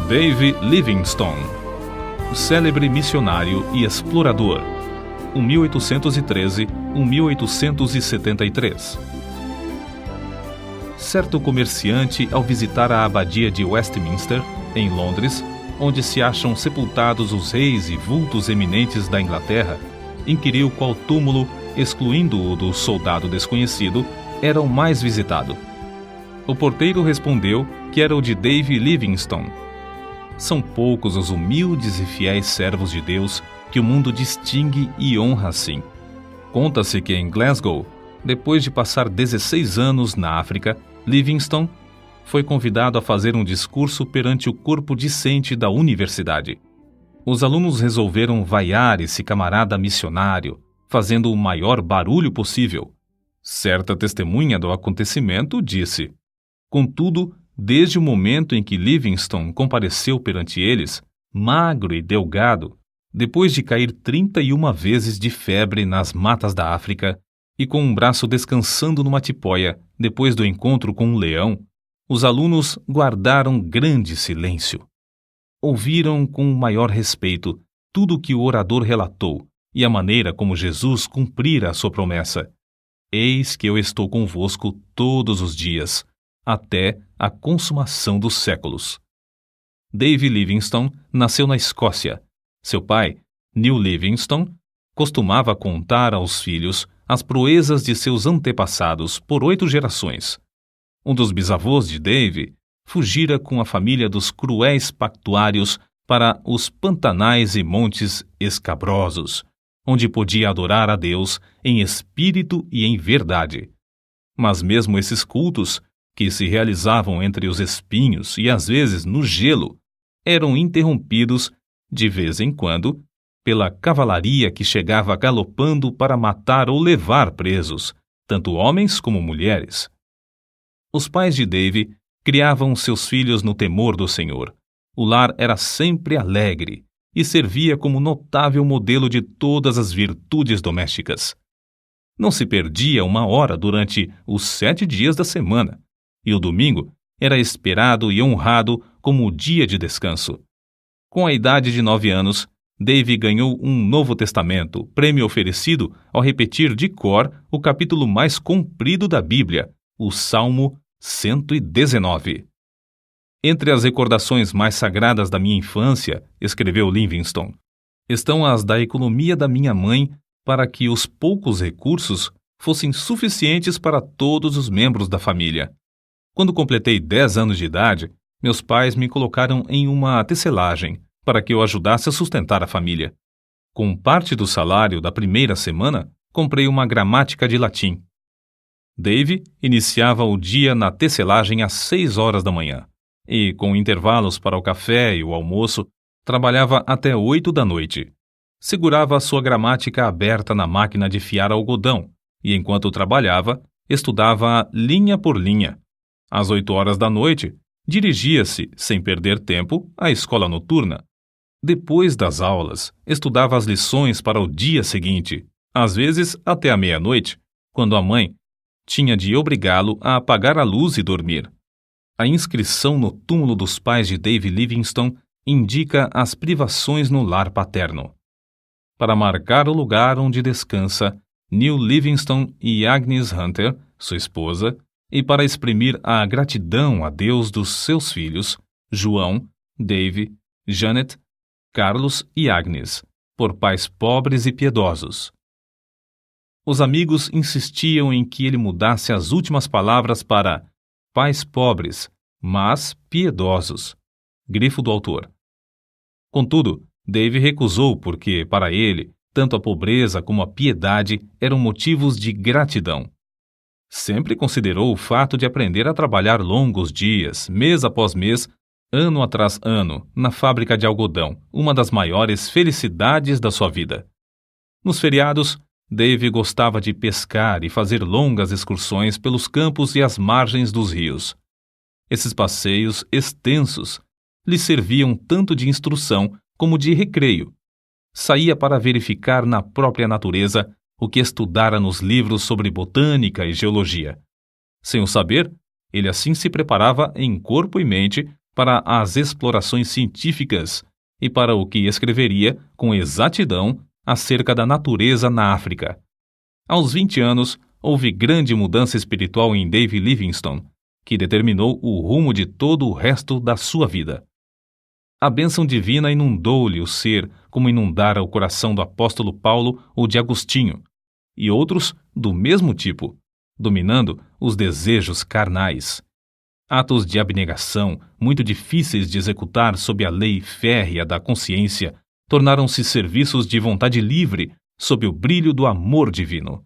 Dave Livingstone, célebre missionário e explorador, 1813–1873. Certo comerciante, ao visitar a abadia de Westminster, em Londres, onde se acham sepultados os reis e vultos eminentes da Inglaterra, inquiriu qual túmulo, excluindo o do soldado desconhecido, era o mais visitado. O porteiro respondeu que era o de Dave Livingstone. São poucos os humildes e fiéis servos de Deus que o mundo distingue e honra assim. Conta-se que em Glasgow, depois de passar 16 anos na África, Livingstone foi convidado a fazer um discurso perante o corpo discente da universidade. Os alunos resolveram vaiar esse camarada missionário, fazendo o maior barulho possível. Certa testemunha do acontecimento disse: "Contudo, desde o momento em que Livingstone compareceu perante eles, magro e delgado, depois de cair 31 vezes de febre nas matas da África e com um braço descansando numa tipóia depois do encontro com um leão, os alunos guardaram grande silêncio. Ouviram com o maior respeito tudo o que o orador relatou e a maneira como Jesus cumprira a sua promessa. Eis que eu estou convosco todos os dias, até a consumação dos séculos." Dave Livingstone nasceu na Escócia. Seu pai, Neil Livingstone, costumava contar aos filhos as proezas de seus antepassados por 8 gerações. Um dos bisavôs de Dave fugira com a família dos cruéis pactuários para os pantanais e montes escabrosos, onde podia adorar a Deus em espírito e em verdade. Mas mesmo esses cultos, que se realizavam entre os espinhos e às vezes no gelo, eram interrompidos, de vez em quando, pela cavalaria que chegava galopando para matar ou levar presos, tanto homens como mulheres. Os pais de Dave criavam seus filhos no temor do Senhor. O lar era sempre alegre e servia como notável modelo de todas as virtudes domésticas. Não se perdia uma hora durante os 7 dias da semana, e o domingo era esperado e honrado como o dia de descanso. Com a idade de 9 anos, Dave ganhou um Novo Testamento, prêmio oferecido ao repetir de cor o capítulo mais comprido da Bíblia, o Salmo 119. "Entre as recordações mais sagradas da minha infância", escreveu Livingstone, "estão as da economia da minha mãe para que os poucos recursos fossem suficientes para todos os membros da família. Quando completei 10 anos de idade, meus pais me colocaram em uma tecelagem para que eu ajudasse a sustentar a família. Com parte do salário da primeira semana, comprei uma gramática de latim." Dave iniciava o dia na tecelagem às 6 horas da manhã e, com intervalos para o café e o almoço, trabalhava até 8 da noite. Segurava a sua gramática aberta na máquina de fiar algodão e, enquanto trabalhava, estudava linha por linha. Às 8 horas da noite, dirigia-se, sem perder tempo, à escola noturna. Depois das aulas, estudava as lições para o dia seguinte, às vezes até a meia-noite, quando a mãe tinha de obrigá-lo a apagar a luz e dormir. A inscrição no túmulo dos pais de Dave Livingstone indica as privações no lar paterno. Para marcar o lugar onde descansa Neil Livingstone e Agnes Hunter, sua esposa, e para exprimir a gratidão a Deus dos seus filhos, João, Dave, Janet, Carlos e Agnes, por pais pobres e piedosos. Os amigos insistiam em que ele mudasse as últimas palavras para pais pobres, mas piedosos. Grifo do autor. Contudo, Dave recusou porque, para ele, tanto a pobreza como a piedade eram motivos de gratidão. Sempre considerou o fato de aprender a trabalhar longos dias, mês após mês, ano atrás ano, na fábrica de algodão, uma das maiores felicidades da sua vida. Nos feriados, Dave gostava de pescar e fazer longas excursões pelos campos e as margens dos rios. Esses passeios extensos lhe serviam tanto de instrução como de recreio. Saía para verificar na própria natureza o que estudara nos livros sobre botânica e geologia. Sem o saber, ele assim se preparava em corpo e mente para as explorações científicas e para o que escreveria com exatidão acerca da natureza na África. Aos 20 anos, houve grande mudança espiritual em Dave Livingstone, que determinou o rumo de todo o resto da sua vida. A bênção divina inundou-lhe o ser como inundara o coração do apóstolo Paulo ou de Agostinho, e outros do mesmo tipo, dominando os desejos carnais. Atos de abnegação, muito difíceis de executar sob a lei férrea da consciência, tornaram-se serviços de vontade livre sob o brilho do amor divino.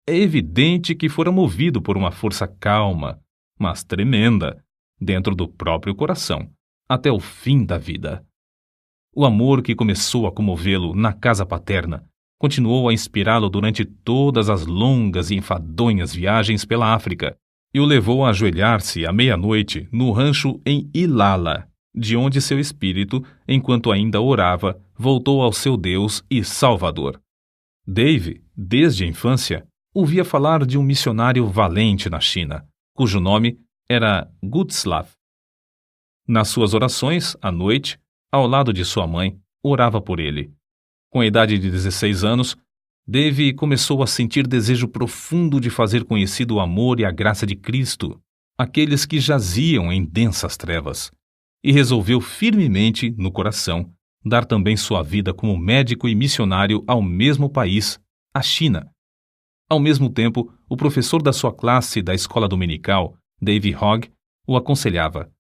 É evidente que fora movido por uma força calma, mas tremenda, dentro do próprio coração, até o fim da vida. O amor que começou a comovê-lo na casa paterna continuou a inspirá-lo durante todas as longas e enfadonhas viagens pela África e o levou a ajoelhar-se à meia-noite no rancho em Ilala, de onde seu espírito, enquanto ainda orava, voltou ao seu Deus e Salvador. Dave, desde a infância, ouvia falar de um missionário valente na China, cujo nome era Gutslav. Nas suas orações, à noite, ao lado de sua mãe, orava por ele. Com a idade de 16 anos, Dave começou a sentir desejo profundo de fazer conhecido o amor e a graça de Cristo, aqueles que jaziam em densas trevas, e resolveu firmemente, no coração, dar também sua vida como médico e missionário ao mesmo país, a China. Ao mesmo tempo, o professor da sua classe da escola dominical, Dave Hogg, o aconselhava: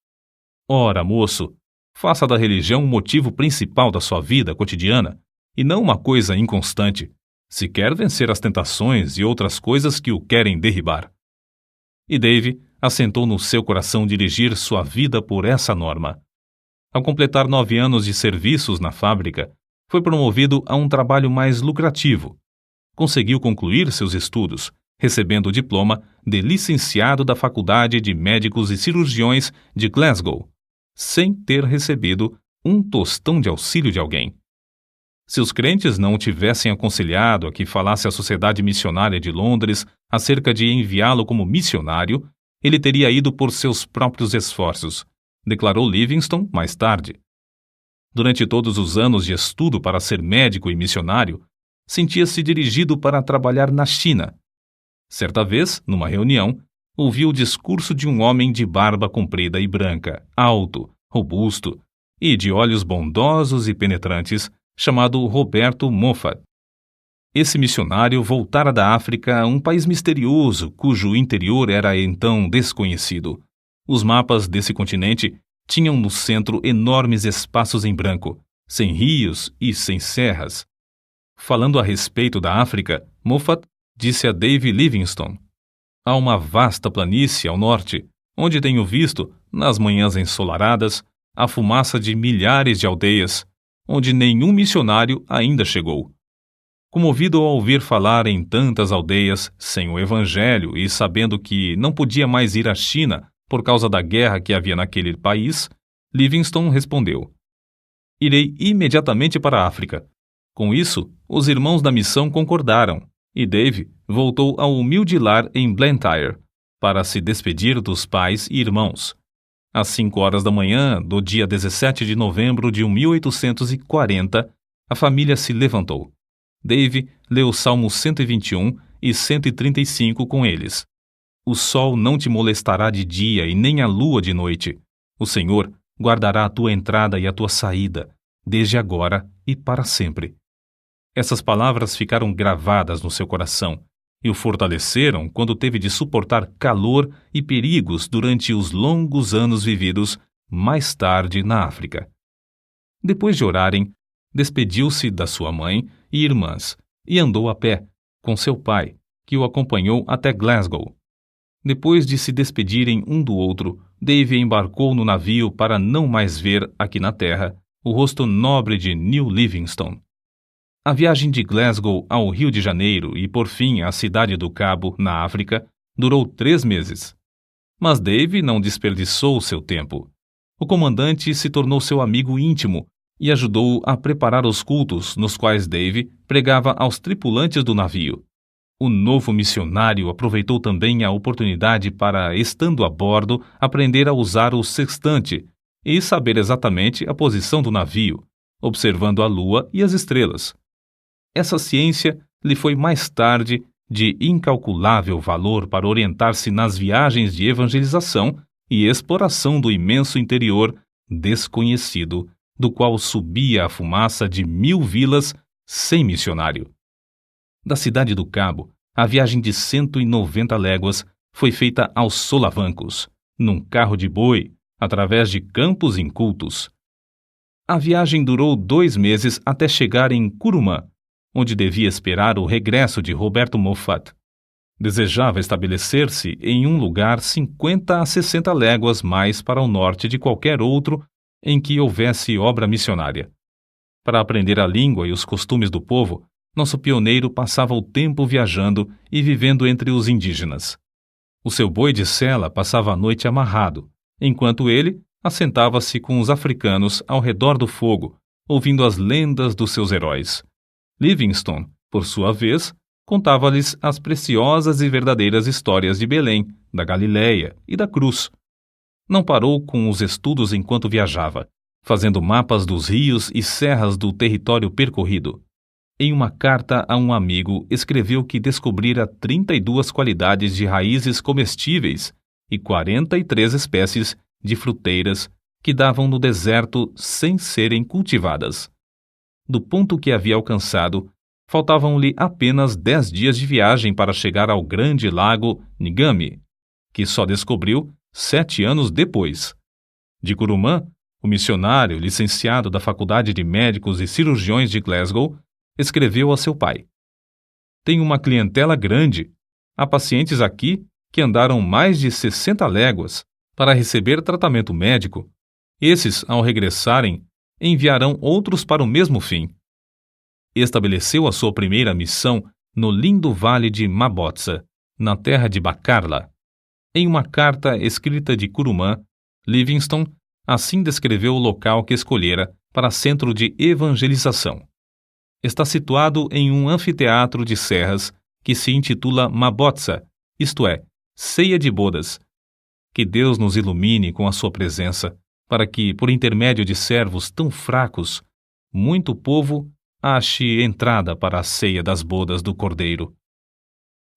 Ora, moço, faça da religião o motivo principal da sua vida cotidiana, e não uma coisa inconstante, se quer vencer as tentações e outras coisas que o querem derribar. E Dave assentou no seu coração dirigir sua vida por essa norma. Ao completar 9 anos de serviços na fábrica, foi promovido a um trabalho mais lucrativo. Conseguiu concluir seus estudos, recebendo o diploma de licenciado da Faculdade de Médicos e Cirurgiões de Glasgow, sem ter recebido um tostão de auxílio de alguém. Se os crentes não o tivessem aconselhado a que falasse à Sociedade Missionária de Londres acerca de enviá-lo como missionário, ele teria ido por seus próprios esforços, declarou Livingstone mais tarde. Durante todos os anos de estudo para ser médico e missionário, sentia-se dirigido para trabalhar na China. Certa vez, numa reunião, ouviu o discurso de um homem de barba comprida e branca, alto, robusto e de olhos bondosos e penetrantes, chamado Roberto Moffat. Esse missionário voltara da África a um país misterioso cujo interior era então desconhecido. Os mapas desse continente tinham no centro enormes espaços em branco, sem rios e sem serras. Falando a respeito da África, Moffat disse a Dave Livingstone: Há uma vasta planície ao norte, onde tenho visto, nas manhãs ensolaradas, a fumaça de milhares de aldeias, onde nenhum missionário ainda chegou. Comovido ao ouvir falar em tantas aldeias sem o evangelho e sabendo que não podia mais ir à China por causa da guerra que havia naquele país, Livingstone respondeu: Irei imediatamente para a África. Com isso, os irmãos da missão concordaram, e Dave voltou ao humilde lar em Blantyre para se despedir dos pais e irmãos. Às 5 horas da manhã do dia 17 de novembro de 1840, a família se levantou. Dave leu Salmos 121 e 135 com eles. O sol não te molestará de dia e nem a lua de noite. O Senhor guardará a tua entrada e a tua saída, desde agora e para sempre. Essas palavras ficaram gravadas no seu coração e o fortaleceram quando teve de suportar calor e perigos durante os longos anos vividos mais tarde na África. Depois de orarem, despediu-se da sua mãe e irmãs e andou a pé, com seu pai, que o acompanhou até Glasgow. Depois de se despedirem um do outro, Dave embarcou no navio para não mais ver, aqui na terra, o rosto nobre de New Livingstone. A viagem de Glasgow ao Rio de Janeiro e, por fim, à cidade do Cabo, na África, durou 3 meses. Mas Dave não desperdiçou seu tempo. O comandante se tornou seu amigo íntimo e ajudou-o a preparar os cultos nos quais Dave pregava aos tripulantes do navio. O novo missionário aproveitou também a oportunidade para, estando a bordo, aprender a usar o sextante e saber exatamente a posição do navio, observando a lua e as estrelas. Essa ciência lhe foi mais tarde de incalculável valor para orientar-se nas viagens de evangelização e exploração do imenso interior desconhecido, do qual subia a fumaça de 1000 vilas sem missionário. Da cidade do Cabo, a viagem de 190 léguas foi feita aos solavancos, num carro de boi, através de campos incultos. A viagem durou 2 meses até chegar em Curumã, onde devia esperar o regresso de Roberto Moffat. Desejava estabelecer-se em um lugar 50 a 60 léguas mais para o norte de qualquer outro em que houvesse obra missionária. Para aprender a língua e os costumes do povo, nosso pioneiro passava o tempo viajando e vivendo entre os indígenas. O seu boi de sela passava a noite amarrado, enquanto ele assentava-se com os africanos ao redor do fogo, ouvindo as lendas dos seus heróis. Livingstone, por sua vez, contava-lhes as preciosas e verdadeiras histórias de Belém, da Galiléia e da Cruz. Não parou com os estudos enquanto viajava, fazendo mapas dos rios e serras do território percorrido. Em uma carta a um amigo, escreveu que descobrira 32 qualidades de raízes comestíveis e 43 espécies de fruteiras que davam no deserto sem serem cultivadas. Do ponto que havia alcançado, faltavam-lhe apenas 10 dias de viagem para chegar ao grande lago Ngami, que só descobriu 7 anos depois. De Curumã, o missionário, licenciado da Faculdade de Médicos e Cirurgiões de Glasgow, escreveu a seu pai: "Tenho uma clientela grande. Há pacientes aqui que andaram mais de 60 léguas para receber tratamento médico. Esses, ao regressarem, enviarão outros para o mesmo fim." Estabeleceu a sua primeira missão no lindo vale de Mabotsa, na terra de Bacarla. Em uma carta escrita de Curumã, Livingstone assim descreveu o local que escolhera para centro de evangelização. Está situado em um anfiteatro de serras que se intitula Mabotsa, isto é, ceia de bodas. Que Deus nos ilumine com a sua presença, para que, por intermédio de servos tão fracos, muito povo ache entrada para a ceia das bodas do Cordeiro.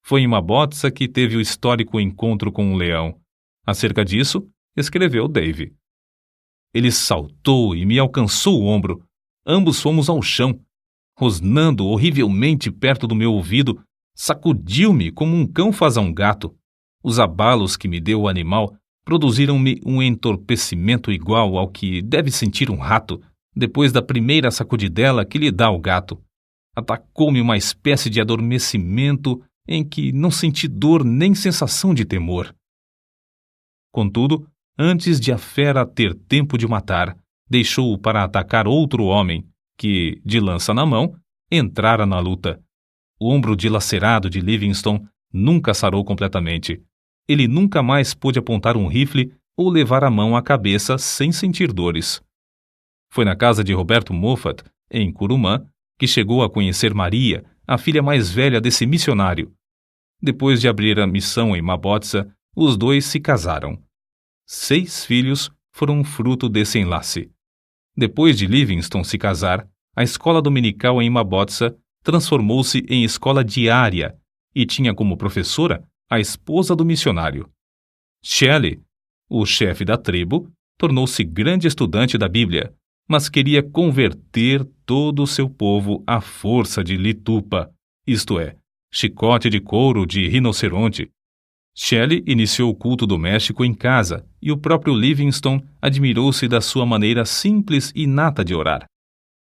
Foi em Mabotsa que teve o histórico encontro com um leão. Acerca disso, escreveu Dave: "Ele saltou e me alcançou o ombro. Ambos fomos ao chão. Rosnando horrivelmente perto do meu ouvido, sacudiu-me como um cão faz a um gato. Os abalos que me deu o animal produziram-me um entorpecimento igual ao que deve sentir um rato depois da primeira sacudidela que lhe dá o gato. Atacou-me uma espécie de adormecimento em que não senti dor nem sensação de temor. Contudo, antes de a fera ter tempo de matar, deixou-o para atacar outro homem, que, de lança na mão, entrara na luta. O ombro dilacerado de Livingstone nunca sarou completamente. Ele nunca mais pôde apontar um rifle ou levar a mão à cabeça sem sentir dores. Foi na casa de Roberto Moffat, em Curumã, que chegou a conhecer Maria, a filha mais velha desse missionário. Depois de abrir a missão em Mabotsa, os dois se casaram. 6 filhos foram fruto desse enlace. Depois de Livingstone se casar, a escola dominical em Mabotsa transformou-se em escola diária e tinha como professora a esposa do missionário. Shelley, o chefe da tribo, tornou-se grande estudante da Bíblia, mas queria converter todo o seu povo à força de litupa, isto é, chicote de couro de rinoceronte. Shelley iniciou o culto doméstico em casa e o próprio Livingstone admirou-se da sua maneira simples e inata de orar.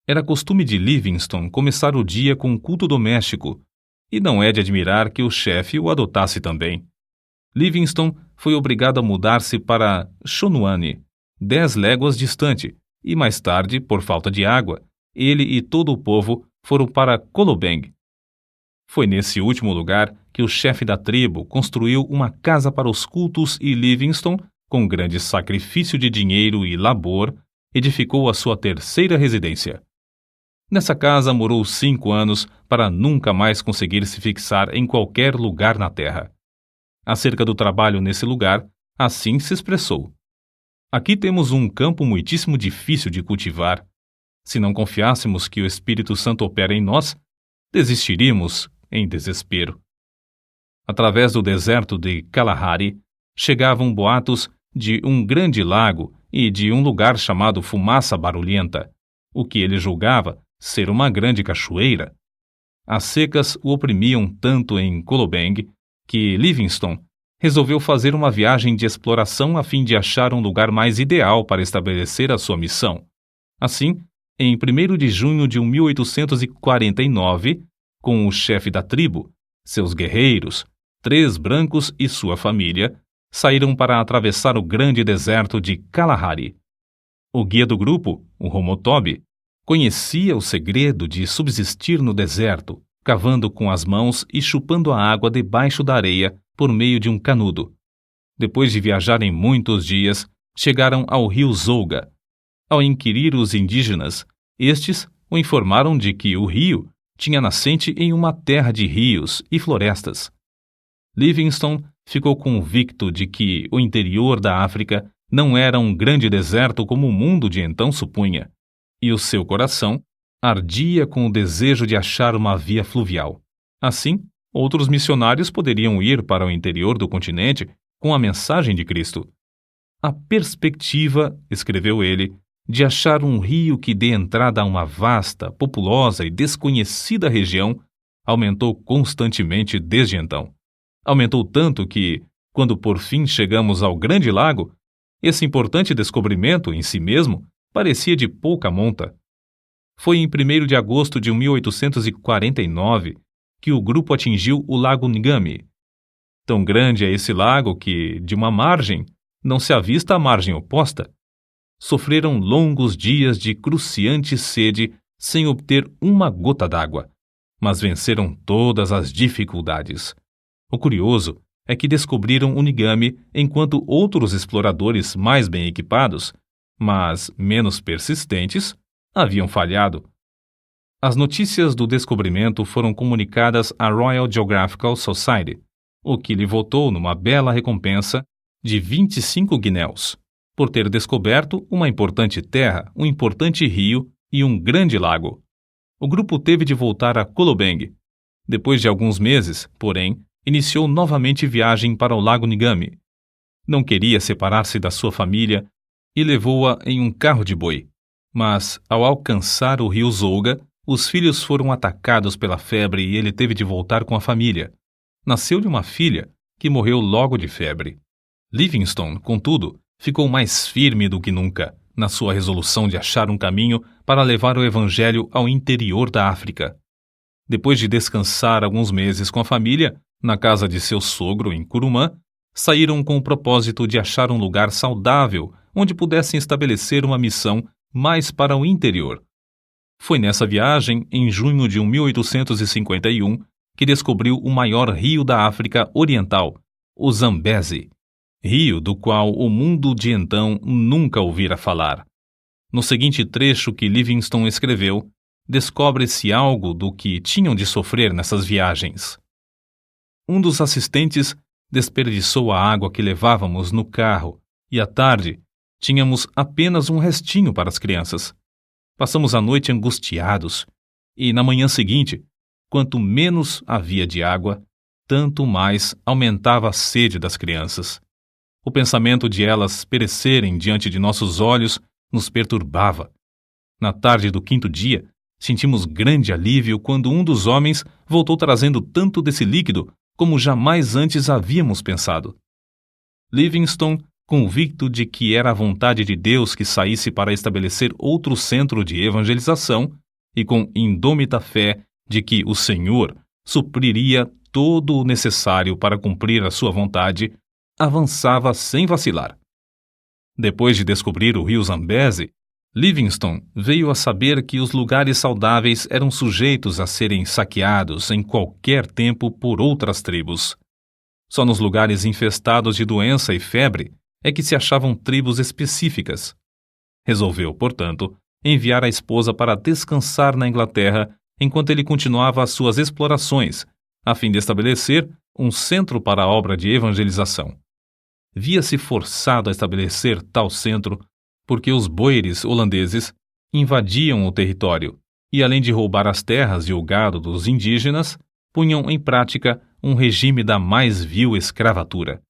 Era costume de Livingstone começar o dia com um culto doméstico, e não é de admirar que o chefe o adotasse também. Livingstone foi obrigado a mudar-se para Shonuane, 10 léguas distante, e mais tarde, por falta de água, ele e todo o povo foram para Kolobeng. Foi nesse último lugar que o chefe da tribo construiu uma casa para os cultos e Livingstone, com grande sacrifício de dinheiro e labor, edificou a sua terceira residência. Nessa casa morou 5 anos para nunca mais conseguir se fixar em qualquer lugar na terra. Acerca do trabalho nesse lugar, assim se expressou: Aqui temos um campo muitíssimo difícil de cultivar. Se não confiássemos que o Espírito Santo opera em nós, desistiríamos em desespero. Através do deserto de Kalahari, chegavam boatos de um grande lago e de um lugar chamado Fumaça Barulhenta, o que ele julgava ser uma grande cachoeira. As secas o oprimiam tanto em Kolobeng que Livingstone resolveu fazer uma viagem de exploração a fim de achar um lugar mais ideal para estabelecer a sua missão. Assim, em 1º de junho de 1849, com o chefe da tribo, seus guerreiros, 3 brancos e sua família, saíram para atravessar o grande deserto de Kalahari. O guia do grupo, o Homotobi, conhecia o segredo de subsistir no deserto, cavando com as mãos e chupando a água debaixo da areia por meio de um canudo. Depois de viajarem muitos dias, chegaram ao rio Zouga. Ao inquirir os indígenas, estes o informaram de que o rio tinha nascente em uma terra de rios e florestas. Livingstone ficou convicto de que o interior da África não era um grande deserto como o mundo de então supunha, e o seu coração ardia com o desejo de achar uma via fluvial. Assim, outros missionários poderiam ir para o interior do continente com a mensagem de Cristo. A perspectiva, escreveu ele, de achar um rio que dê entrada a uma vasta, populosa e desconhecida região aumentou constantemente desde então. Aumentou tanto que, quando por fim chegamos ao Grande Lago, esse importante descobrimento em si mesmo parecia de pouca monta. Foi em 1º de agosto de 1849 que o grupo atingiu o Lago Ngami. Tão grande é esse lago que, de uma margem, não se avista a margem oposta. Sofreram longos dias de cruciante sede sem obter uma gota d'água, mas venceram todas as dificuldades. O curioso é que descobriram o Ngami enquanto outros exploradores mais bem equipados, mas menos persistentes, haviam falhado. As notícias do descobrimento foram comunicadas à Royal Geographical Society, o que lhe votou numa bela recompensa de 25 guinéus, por ter descoberto uma importante terra, um importante rio e um grande lago. O grupo teve de voltar a Kolobeng. Depois de alguns meses, porém, iniciou novamente viagem para o Lago Ngami. Não queria separar-se da sua família e levou-a em um carro de boi. Mas, ao alcançar o rio Zouga, os filhos foram atacados pela febre e ele teve de voltar com a família. Nasceu-lhe uma filha, que morreu logo de febre. Livingstone, contudo, ficou mais firme do que nunca na sua resolução de achar um caminho para levar o evangelho ao interior da África. Depois de descansar alguns meses com a família, na casa de seu sogro em Kurumã, saíram com o propósito de achar um lugar saudável onde pudessem estabelecer uma missão mais para o interior. Foi nessa viagem, em junho de 1851, que descobriu o maior rio da África Oriental, o Zambezi, rio do qual o mundo de então nunca ouvira falar. No seguinte trecho que Livingstone escreveu, descobre-se algo do que tinham de sofrer nessas viagens. Um dos assistentes desperdiçou a água que levávamos no carro e, à tarde, tínhamos apenas um restinho para as crianças. Passamos a noite angustiados e, na manhã seguinte, quanto menos havia de água, tanto mais aumentava a sede das crianças. O pensamento de elas perecerem diante de nossos olhos nos perturbava. Na tarde do 5º dia, sentimos grande alívio quando um dos homens voltou trazendo tanto desse líquido como jamais antes havíamos pensado. Livingstone, convicto de que era a vontade de Deus que saísse para estabelecer outro centro de evangelização, e com indômita fé de que o Senhor supriria todo o necessário para cumprir a sua vontade, avançava sem vacilar. Depois de descobrir o rio Zambezi, Livingstone veio a saber que os lugares saudáveis eram sujeitos a serem saqueados em qualquer tempo por outras tribos. Só nos lugares infestados de doença e febre é que se achavam tribos específicas. Resolveu, portanto, enviar a esposa para descansar na Inglaterra enquanto ele continuava as suas explorações, a fim de estabelecer um centro para a obra de evangelização. via-se forçado a estabelecer tal centro porque os boeres holandeses invadiam o território e, além de roubar as terras e o gado dos indígenas, punham em prática um regime da mais vil escravatura.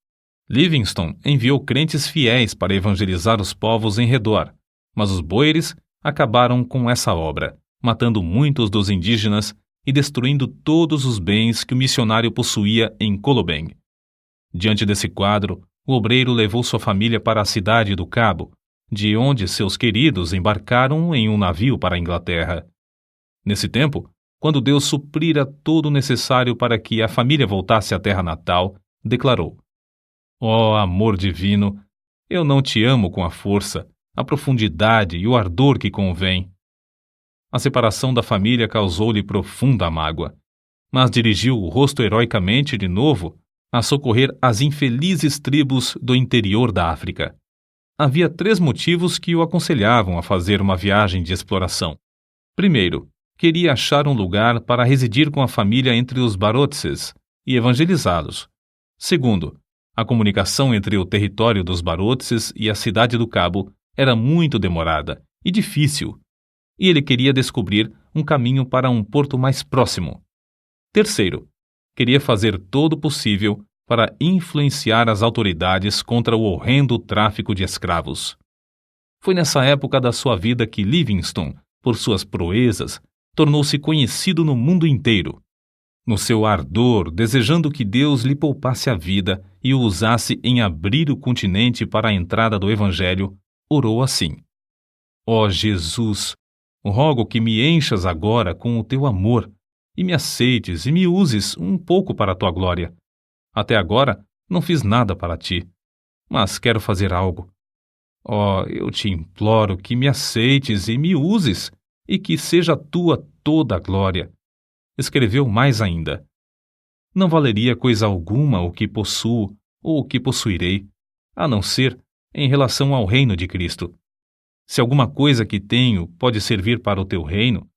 Livingstone enviou crentes fiéis para evangelizar os povos em redor, mas os boeres acabaram com essa obra, matando muitos dos indígenas e destruindo todos os bens que o missionário possuía em Colobeng. Diante desse quadro, o obreiro levou sua família para a cidade do Cabo, de onde seus queridos embarcaram em um navio para a Inglaterra. Nesse tempo, quando Deus suprira todo o necessário para que a família voltasse à terra natal, declarou: Ó amor divino, eu não te amo com a força, a profundidade e o ardor que convém. A separação da família causou-lhe profunda mágoa, mas dirigiu o rosto heroicamente de novo a socorrer as infelizes tribos do interior da África. Havia 3 motivos que o aconselhavam a fazer uma viagem de exploração. Primeiro, queria achar um lugar para residir com a família entre os Barotses e evangelizá-los. Segundo, a comunicação entre o território dos Barotses e a cidade do Cabo era muito demorada e difícil, e ele queria descobrir um caminho para um porto mais próximo. Terceiro, queria fazer todo o possível para influenciar as autoridades contra o horrendo tráfico de escravos. Foi nessa época da sua vida que Livingstone, por suas proezas, tornou-se conhecido no mundo inteiro. No seu ardor, desejando que Deus lhe poupasse a vida e o usasse em abrir o continente para a entrada do Evangelho, orou assim: Ó Jesus, rogo que me enchas agora com o teu amor e me aceites e me uses um pouco para a tua glória. Até agora não fiz nada para ti, mas quero fazer algo. Ó, eu te imploro que me aceites e me uses e que seja tua toda a glória. Escreveu mais ainda: Não valeria coisa alguma o que possuo ou o que possuirei, a não ser em relação ao reino de Cristo. Se alguma coisa que tenho pode servir para o teu reino,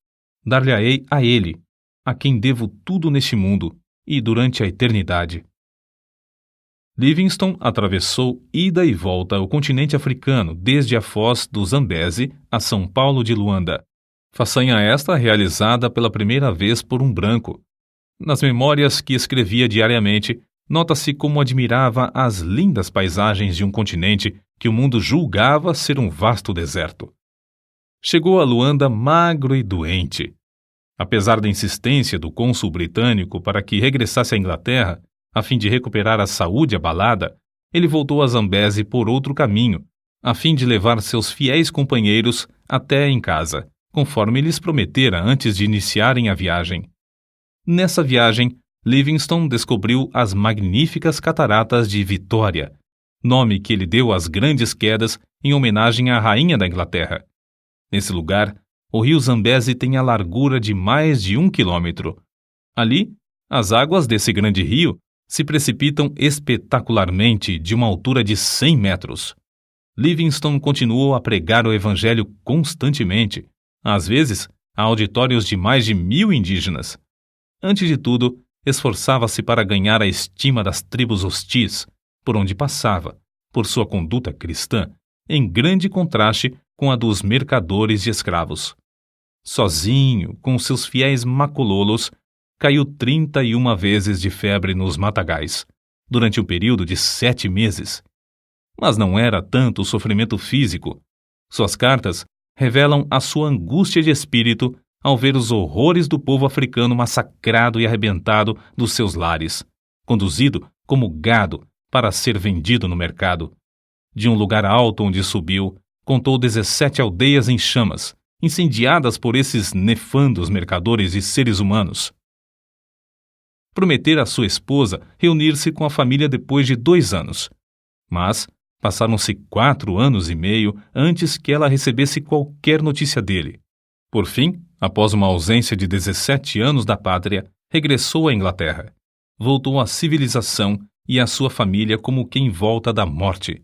dar-lhe-ei a ele, a quem devo tudo neste mundo e durante a eternidade. Livingstone atravessou ida e volta o continente africano desde a foz do Zambeze a São Paulo de Luanda. Façanha esta realizada pela primeira vez por um branco. Nas memórias que escrevia diariamente, nota-se como admirava as lindas paisagens de um continente que o mundo julgava ser um vasto deserto. Chegou a Luanda magro e doente. Apesar da insistência do cônsul britânico para que regressasse à Inglaterra, a fim de recuperar a saúde abalada, ele voltou a Zambeze por outro caminho, a fim de levar seus fiéis companheiros até em casa, conforme lhes prometera antes de iniciarem a viagem. Nessa viagem, Livingstone descobriu as magníficas cataratas de Vitória, nome que ele deu às grandes quedas em homenagem à rainha da Inglaterra. Nesse lugar, o rio Zambeze tem a largura de mais de 1 quilômetro. Ali, as águas desse grande rio se precipitam espetacularmente de uma altura de 100 metros. Livingstone continuou a pregar o evangelho constantemente, às vezes a auditórios de mais de 1000 indígenas. Antes de tudo, esforçava-se para ganhar a estima das tribos hostis, por onde passava, por sua conduta cristã, em grande contraste com a dos mercadores de escravos. Sozinho, com seus fiéis macololos, caiu 31 vezes de febre nos matagais, durante um período de 7 meses. Mas não era tanto o sofrimento físico. Suas cartas revelam a sua angústia de espírito ao ver os horrores do povo africano massacrado e arrebentado dos seus lares, conduzido como gado para ser vendido no mercado. De um lugar alto onde subiu, contou 17 aldeias em chamas, incendiadas por esses nefandos mercadores e seres humanos. Prometera à sua esposa reunir-se com a família depois de 2 anos. Mas passaram-se 4 anos e meio antes que ela recebesse qualquer notícia dele. Por fim, após uma ausência de 17 anos da pátria, regressou à Inglaterra. Voltou à civilização e à sua família como quem volta da morte.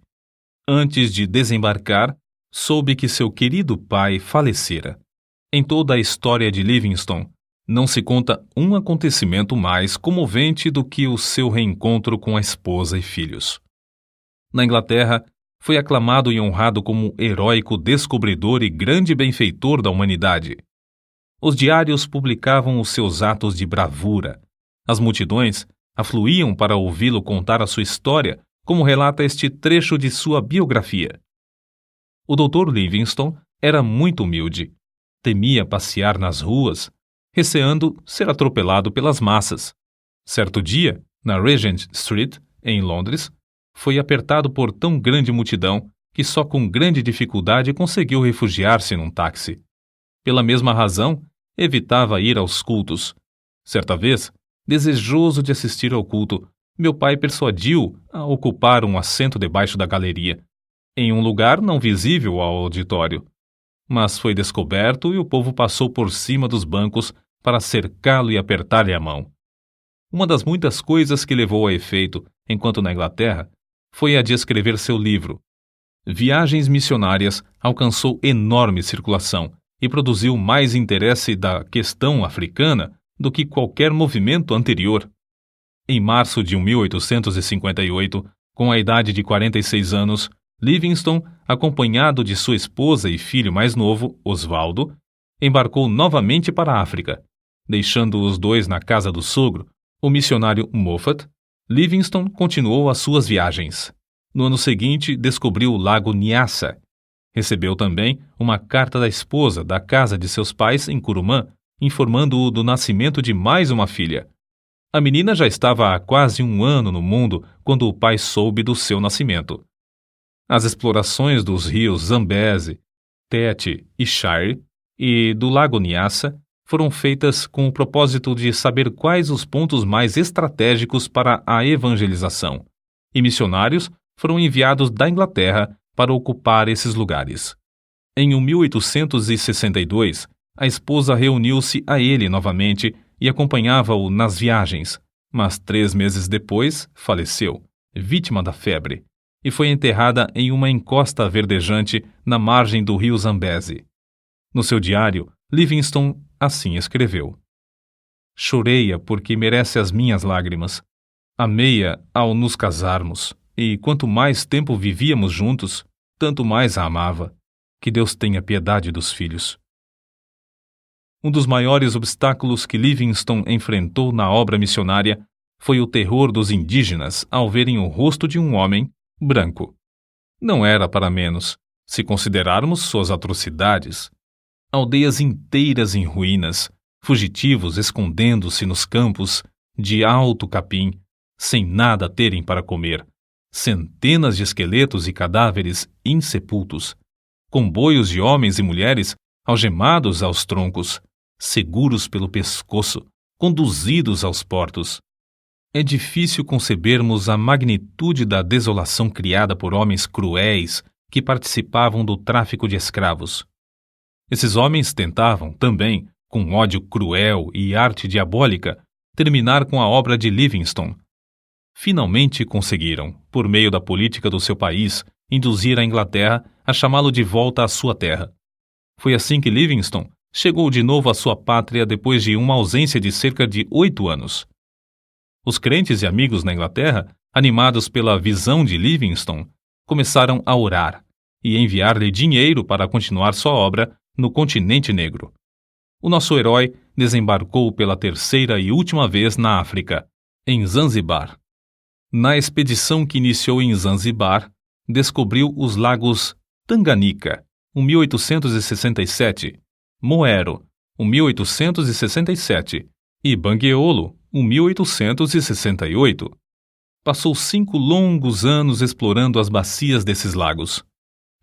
Antes de desembarcar, soube que seu querido pai falecera. Em toda a história de Livingstone, não se conta um acontecimento mais comovente do que o seu reencontro com a esposa e filhos. Na Inglaterra, foi aclamado e honrado como heróico descobridor e grande benfeitor da humanidade. Os diários publicavam os seus atos de bravura. As multidões afluíam para ouvi-lo contar a sua história, como relata este trecho de sua biografia. O Dr. Livingstone era muito humilde. Temia passear nas ruas, receando ser atropelado pelas massas. Certo dia, na Regent Street, em Londres, foi apertado por tão grande multidão que só com grande dificuldade conseguiu refugiar-se num táxi. Pela mesma razão, evitava ir aos cultos. Certa vez, desejoso de assistir ao culto, meu pai persuadiu-o a ocupar um assento debaixo da galeria, em um lugar não visível ao auditório. Mas foi descoberto e o povo passou por cima dos bancos para cercá-lo e apertar-lhe a mão. Uma das muitas coisas que levou a efeito, enquanto na Inglaterra, foi a de escrever seu livro. Viagens Missionárias alcançou enorme circulação e produziu mais interesse da questão africana do que qualquer movimento anterior. Em março de 1858, com a idade de 46 anos, Livingstone, acompanhado de sua esposa e filho mais novo, Osvaldo, embarcou novamente para a África. Deixando os dois na casa do sogro, o missionário Moffat, Livingstone continuou as suas viagens. No ano seguinte, descobriu o lago Nyassa. Recebeu também uma carta da esposa da casa de seus pais em Curumã, informando-o do nascimento de mais uma filha. A menina já estava há quase um ano no mundo quando o pai soube do seu nascimento. As explorações dos rios Zambeze, Tete e Shire e do lago Nyassa foram feitas com o propósito de saber quais os pontos mais estratégicos para a evangelização, e missionários foram enviados da Inglaterra para ocupar esses lugares. Em 1862, a esposa reuniu-se a ele novamente e acompanhava-o nas viagens, mas 3 meses depois faleceu, vítima da febre, e foi enterrada em uma encosta verdejante na margem do rio Zambeze. No seu diário, Livingstone assim escreveu: Chorei-a porque merece as minhas lágrimas. Amei-a ao nos casarmos, e quanto mais tempo vivíamos juntos, tanto mais a amava. Que Deus tenha piedade dos filhos. Um dos maiores obstáculos que Livingstone enfrentou na obra missionária foi o terror dos indígenas ao verem o rosto de um homem branco. Não era para menos, se considerarmos suas atrocidades. Aldeias inteiras em ruínas, fugitivos escondendo-se nos campos de alto capim, sem nada terem para comer, centenas de esqueletos e cadáveres insepultos, comboios de homens e mulheres algemados aos troncos, seguros pelo pescoço, conduzidos aos portos. É difícil concebermos a magnitude da desolação criada por homens cruéis que participavam do tráfico de escravos. Esses homens tentavam, também, com ódio cruel e arte diabólica, terminar com a obra de Livingstone. Finalmente conseguiram, por meio da política do seu país, induzir a Inglaterra a chamá-lo de volta à sua terra. Foi assim que Livingstone chegou de novo à sua pátria depois de uma ausência de cerca de 8 anos. Os crentes e amigos na Inglaterra, animados pela visão de Livingstone, começaram a orar e enviar-lhe dinheiro para continuar sua obra no continente negro. O nosso herói desembarcou pela 3ª e última vez na África, em Zanzibar. Na expedição que iniciou em Zanzibar, descobriu os lagos Tanganyika, 1867, Moero, 1867, e Bangueolo, 1868. Passou 5 longos anos explorando as bacias desses lagos.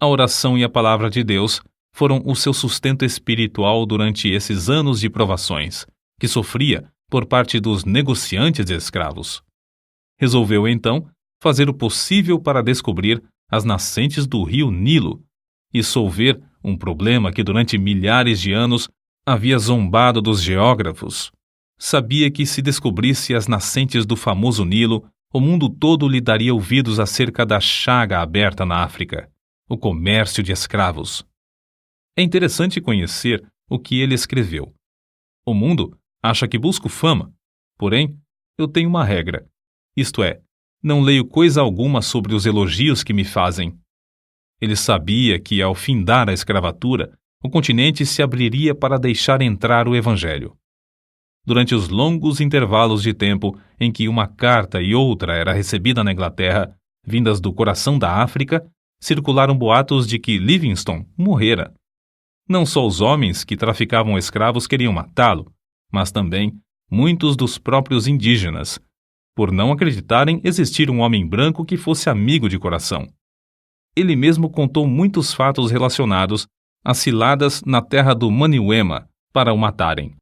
A oração e a palavra de Deus foram o seu sustento espiritual durante esses anos de provações, que sofria por parte dos negociantes de escravos. Resolveu, então, fazer o possível para descobrir as nascentes do rio Nilo e solver um problema que durante milhares de anos havia zombado dos geógrafos. Sabia que se descobrisse as nascentes do famoso Nilo, o mundo todo lhe daria ouvidos acerca da chaga aberta na África, o comércio de escravos. É interessante conhecer o que ele escreveu. O mundo acha que busco fama, porém, eu tenho uma regra, isto é, Não leio coisa alguma sobre os elogios que me fazem. Ele sabia que, ao findar a escravatura, o continente se abriria para deixar entrar o Evangelho. Durante os longos intervalos de tempo em que uma carta e outra era recebida na Inglaterra, vindas do coração da África, circularam boatos de que Livingstone morrera. Não só os homens que traficavam escravos queriam matá-lo, mas também muitos dos próprios indígenas, por não acreditarem existir um homem branco que fosse amigo de coração. Ele mesmo contou muitos fatos relacionados às ciladas na terra do Maniuema para o matarem.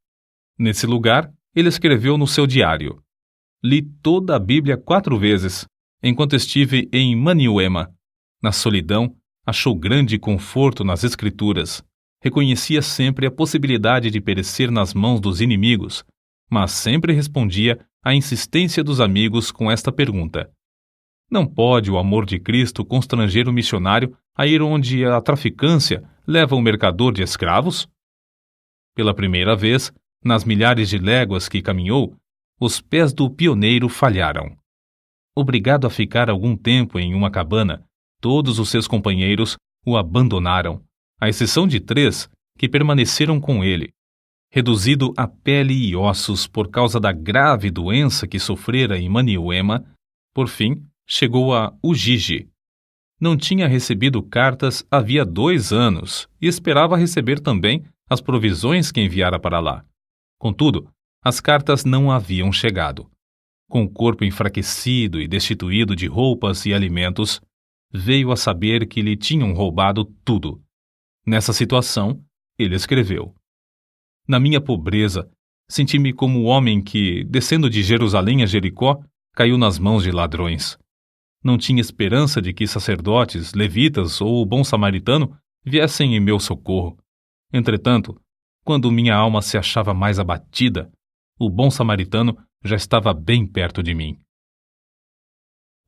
Nesse lugar, ele escreveu no seu diário: "Li toda a Bíblia 4 vezes, enquanto estive em Maniuema. Na solidão, achou grande conforto nas Escrituras. Reconhecia sempre a possibilidade de perecer nas mãos dos inimigos, mas sempre respondia à insistência dos amigos com esta pergunta: não pode o amor de Cristo constranger o missionário a ir onde a traficância leva o mercador de escravos?" Pela primeira vez, nas milhares de léguas que caminhou, os pés do pioneiro falharam. Obrigado a ficar algum tempo em uma cabana, todos os seus companheiros o abandonaram, à exceção de 3 que permaneceram com ele. Reduzido a pele e ossos por causa da grave doença que sofrera em Maniuema, por fim, chegou a Ujiji. Não tinha recebido cartas havia 2 anos e esperava receber também as provisões que enviara para lá. Contudo, as cartas não haviam chegado. Com o corpo enfraquecido e destituído de roupas e alimentos, veio a saber que lhe tinham roubado tudo. Nessa situação, ele escreveu: "Na minha pobreza, senti-me como o homem que, descendo de Jerusalém a Jericó, caiu nas mãos de ladrões. Não tinha esperança de que sacerdotes, levitas ou o bom samaritano viessem em meu socorro. Entretanto, quando minha alma se achava mais abatida, o bom samaritano já estava bem perto de mim."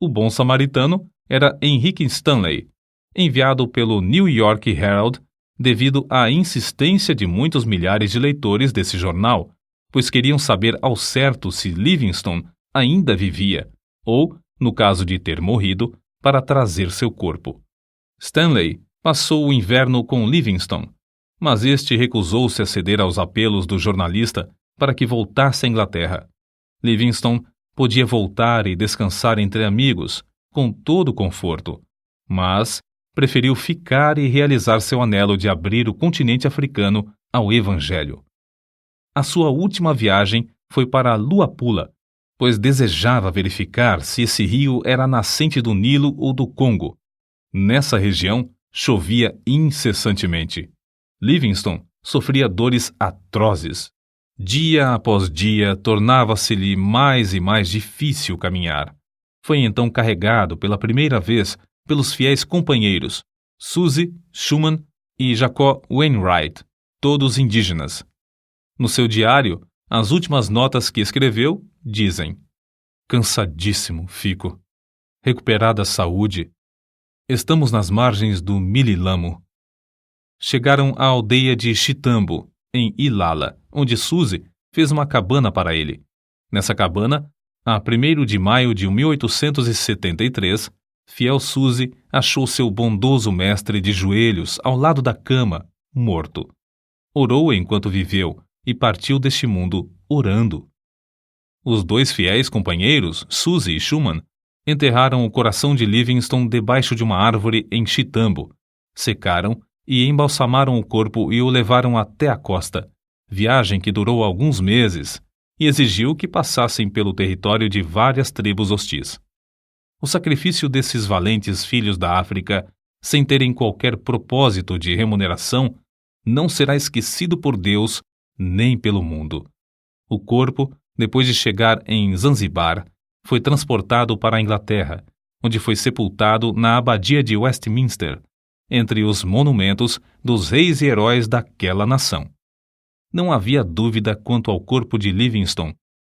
O bom samaritano era Henrique Stanley, enviado pelo New York Herald devido à insistência de muitos milhares de leitores desse jornal, pois queriam saber ao certo se Livingstone ainda vivia, ou, no caso de ter morrido, para trazer seu corpo. Stanley passou o inverno com Livingstone, mas este recusou-se a ceder aos apelos do jornalista para que voltasse à Inglaterra. Livingstone podia voltar e descansar entre amigos, com todo o conforto, mas preferiu ficar e realizar seu anelo de abrir o continente africano ao Evangelho. A sua última viagem foi para Luapula, pois desejava verificar se esse rio era a nascente do Nilo ou do Congo. Nessa região, chovia incessantemente. Livingstone sofria dores atrozes. Dia após dia, tornava-se-lhe mais e mais difícil caminhar. Foi então carregado pela primeira vez pelos fiéis companheiros Suzy Schumann e Jacob Wainwright, todos indígenas. No seu diário, as últimas notas que escreveu dizem: "Cansadíssimo fico. Recuperada a saúde. Estamos nas margens do Mililamo." Chegaram à aldeia de Chitambo, em Ilala, onde Suzy fez uma cabana para ele. Nessa cabana, a 1º de maio de 1873, fiel Suzy achou seu bondoso mestre de joelhos ao lado da cama, morto. Orou enquanto viveu e partiu deste mundo orando. Os 2 fiéis companheiros, Suzy e Schumann, enterraram o coração de Livingstone debaixo de uma árvore em Chitambo, secaram e embalsamaram o corpo e o levaram até a costa, viagem que durou alguns meses e exigiu que passassem pelo território de várias tribos hostis. O sacrifício desses valentes filhos da África, sem terem qualquer propósito de remuneração, não será esquecido por Deus nem pelo mundo. O corpo, depois de chegar em Zanzibar, foi transportado para a Inglaterra, onde foi sepultado na abadia de Westminster, entre os monumentos dos reis e heróis daquela nação. Não havia dúvida quanto ao corpo de Livingstone.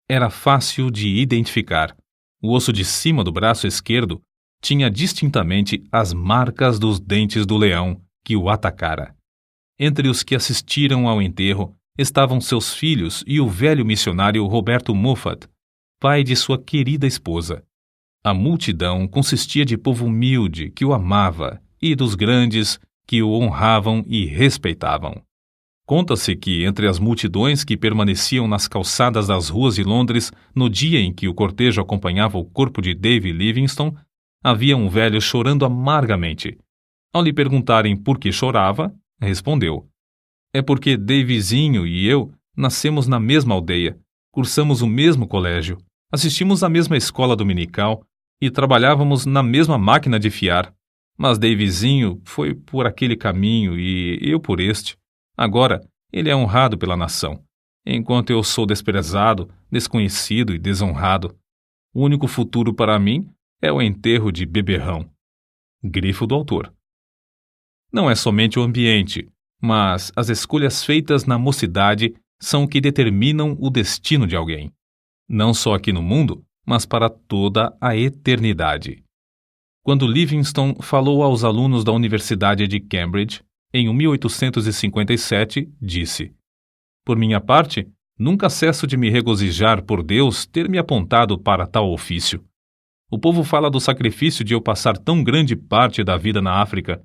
Era fácil de identificar. O osso de cima do braço esquerdo tinha distintamente as marcas dos dentes do leão que o atacara. Entre os que assistiram ao enterro estavam seus filhos e o velho missionário Roberto Moffat, pai de sua querida esposa. A multidão consistia de povo humilde que o amava e dos grandes que o honravam e respeitavam. Conta-se que, entre as multidões que permaneciam nas calçadas das ruas de Londres no dia em que o cortejo acompanhava o corpo de David Livingstone, havia um velho chorando amargamente. Ao lhe perguntarem por que chorava, respondeu: "É porque Davizinho e eu nascemos na mesma aldeia, cursamos o mesmo colégio, assistimos à mesma escola dominical e trabalhávamos na mesma máquina de fiar. Mas Davizinho foi por aquele caminho e eu por este. Agora, ele é honrado pela nação, enquanto eu sou desprezado, desconhecido e desonrado. O único futuro para mim é o enterro de beberrão." Grifo do autor. Não é somente o ambiente, mas as escolhas feitas na mocidade são o que determinam o destino de alguém. Não só aqui no mundo, mas para toda a eternidade. Quando Livingstone falou aos alunos da Universidade de Cambridge, em 1857, disse: "Por minha parte, nunca cesso de me regozijar por Deus ter me apontado para tal ofício. O povo fala do sacrifício de eu passar tão grande parte da vida na África.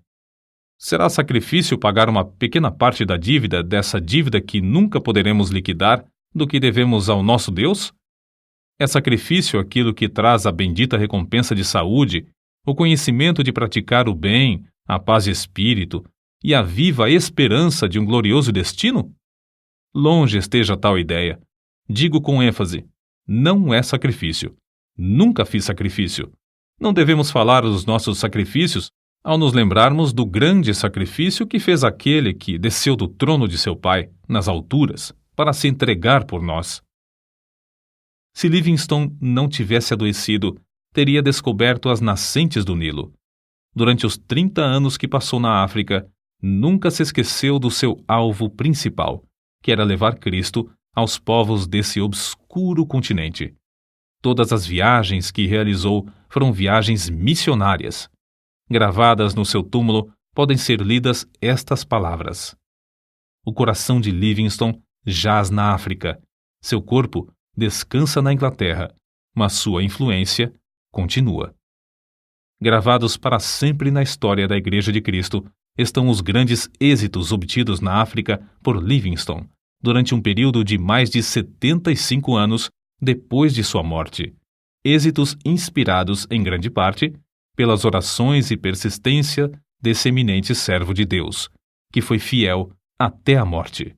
Será sacrifício pagar uma pequena parte da dívida, dessa dívida que nunca poderemos liquidar, do que devemos ao nosso Deus? É sacrifício aquilo que traz a bendita recompensa de saúde, o conhecimento de praticar o bem, a paz de espírito e a viva esperança de um glorioso destino? Longe esteja tal ideia. Digo com ênfase: não é sacrifício. Nunca fiz sacrifício. Não devemos falar dos nossos sacrifícios ao nos lembrarmos do grande sacrifício que fez aquele que desceu do trono de seu Pai, nas alturas, para se entregar por nós. Se Livingstone não tivesse adoecido, teria descoberto as nascentes do Nilo. Durante os 30 anos que passou na África, nunca se esqueceu do seu alvo principal, que era levar Cristo aos povos desse obscuro continente. Todas as viagens que realizou foram viagens missionárias. Gravadas no seu túmulo podem ser lidas estas palavras: "O coração de Livingstone jaz na África. Seu corpo descansa na Inglaterra, mas sua influência continua." Gravados para sempre na história da Igreja de Cristo estão os grandes êxitos obtidos na África por Livingstone durante um período de mais de 75 anos depois de sua morte. Êxitos inspirados, em grande parte, pelas orações e persistência desse eminente servo de Deus, que foi fiel até a morte.